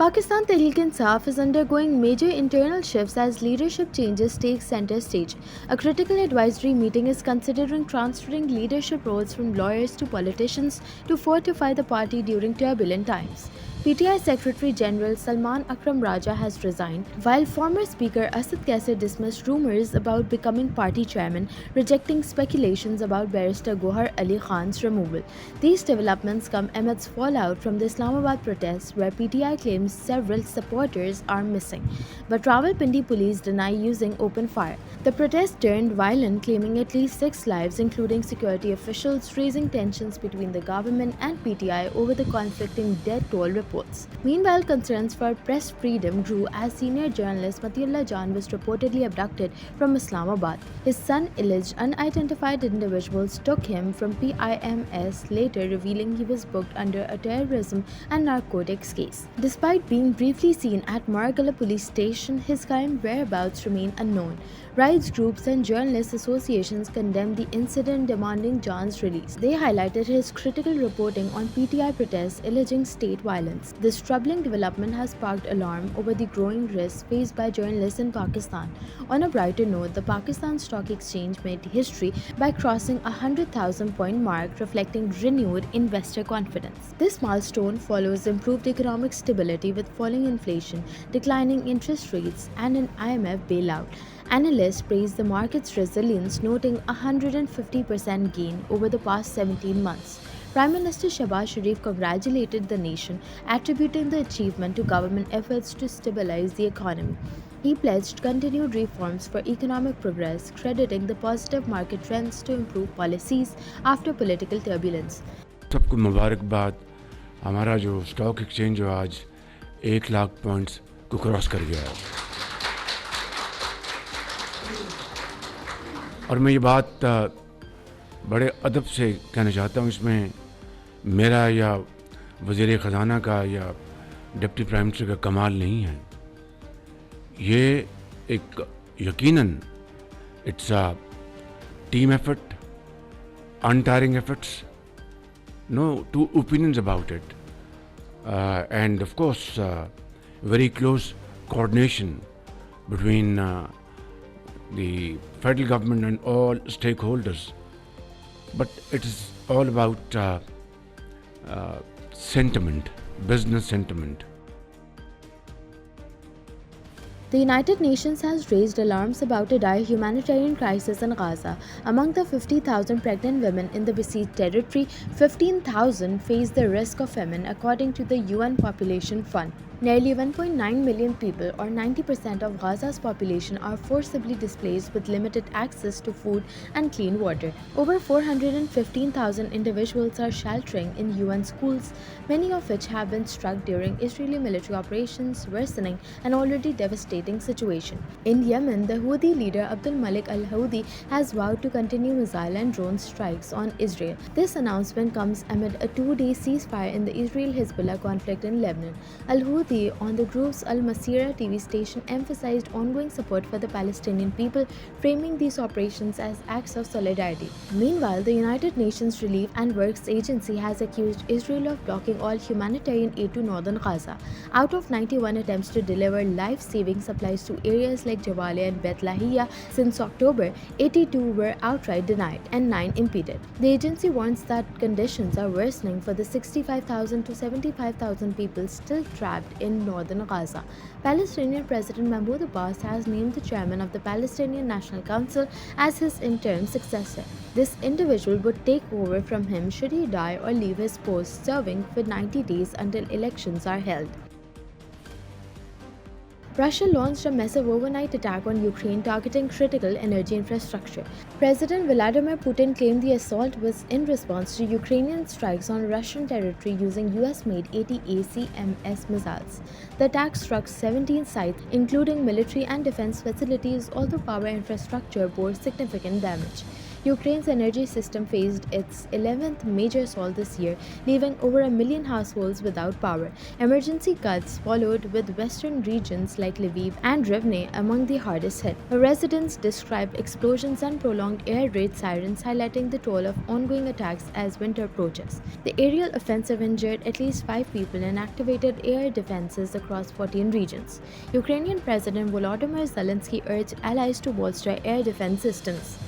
Pakistan Tehreek-e-Insaf is undergoing major internal shifts as leadership changes take center stage. A critical advisory meeting is considering transferring leadership roles from lawyers to politicians to fortify the party during turbulent times. PTI Secretary General Salman Akram Raja has resigned, while former Speaker 𝐒𝐭𝐨𝐬𝐻 dismissed rumors about becoming party chairman, rejecting speculations about Barrister Gohar Ali Khan's removal. These developments come amidst fallout from the Islamabad protests, where PTI claims several supporters are missing, but Rawalpindi police deny using open fire. The protest turned violent, claiming at least 6 lives, including security officials, raising tensions between the government and PTI over the conflicting death toll reports. Meanwhile, concerns for press freedom grew as senior journalist Matiullah Jan was reportedly abducted from Islamabad. His son alleged unidentified individuals took him from PIMS, later revealing he was booked under a terrorism and narcotics case. Despite being briefly seen at Margala police station, his current whereabouts remain unknown. Rights groups and journalist associations condemned the incident, demanding Jan's release. They highlighted his critical reporting on PTI protests alleging state violence. This troubling development has sparked alarm over the growing risks faced by journalists in Pakistan. On a brighter note, the Pakistan Stock Exchange made history by crossing a 100,000-point mark, reflecting renewed investor confidence. This milestone follows improved economic stability with falling inflation, declining interest rates, and an IMF bailout. Analysts praised the market's resilience, noting a 150% gain over the past 17 months. Prime Minister Shehbaz Sharif congratulated the nation, attributing the achievement to government efforts to stabilize the economy. He pledged continued reforms for economic progress, crediting the positive market trends to improve policies after political turbulence. सबको मुबारकबाद। हमारा जो stock exchange जो आज 1 lakh points को cross कर गया है, और मैं ये बात बड़े अदब से कहना चाहता हूँ, इसमें मेरा या वज़ीर ख़ज़ाना का या डिप्टी प्राइम मिनिस्टर का कमाल नहीं है। ये एक यकीनन it's a team effort, untiring efforts, no two opinions about it, and of course very close coordination between the federal government and all stakeholders. But it is all about sentiment, business sentiment. The United Nations has raised alarms about a dire humanitarian crisis in Gaza. Among the 50,000 pregnant women in the besieged territory, 15,000 face the risk of famine, according to the UN Population Fund. Nearly 1.9 million people, or 90% of Gaza's population, are forcibly displaced with limited access to food and clean water. Over 415,000 individuals are sheltering in UN schools, many of which have been struck during Israeli military operations, worsening an already devastating situation. In Yemen, the Houthi leader Abdul Malik al-Houthi has vowed to continue missile and drone strikes on Israel. This announcement comes amid a 2-day ceasefire in the Israel-Hezbollah conflict in Lebanon. Al-Houthi on the group's Al Masirah TV station emphasized ongoing support for the Palestinian people, framing these operations as acts of solidarity. Meanwhile, the United Nations Relief and Works Agency has accused Israel of blocking all humanitarian aid to northern Gaza. Out of 91 attempts to deliver life-saving supplies to areas like Jabalia and Beit Lahia since October, 82 were outright denied and 9 impeded. The agency warns that conditions are worsening for the 65,000 to 75,000 people still trapped in northern Gaza. Palestinian President Mahmoud Abbas has named the chairman of the Palestinian National Council as his interim successor. This individual would take over from him should he die or leave his post, serving for 90 days until elections are held. Russia launched a massive overnight attack on Ukraine targeting critical energy infrastructure. President Vladimir Putin claimed the assault was in response to Ukrainian strikes on Russian territory using US-made ATACMS missiles. The attack struck 17 sites, including military and defense facilities, although power infrastructure bore significant damage. Ukraine's energy system faced its 11th major assault this year, leaving over 1 million households without power. Emergency cuts followed, with western regions like Lviv and Rivne among the hardest hit. Residents described explosions and prolonged air raid sirens, highlighting the toll of ongoing attacks as winter approaches. The aerial offensive injured at least 5 people and activated air defenses across 14 regions. Ukrainian President Volodymyr Zelensky urged allies to bolster air defense systems.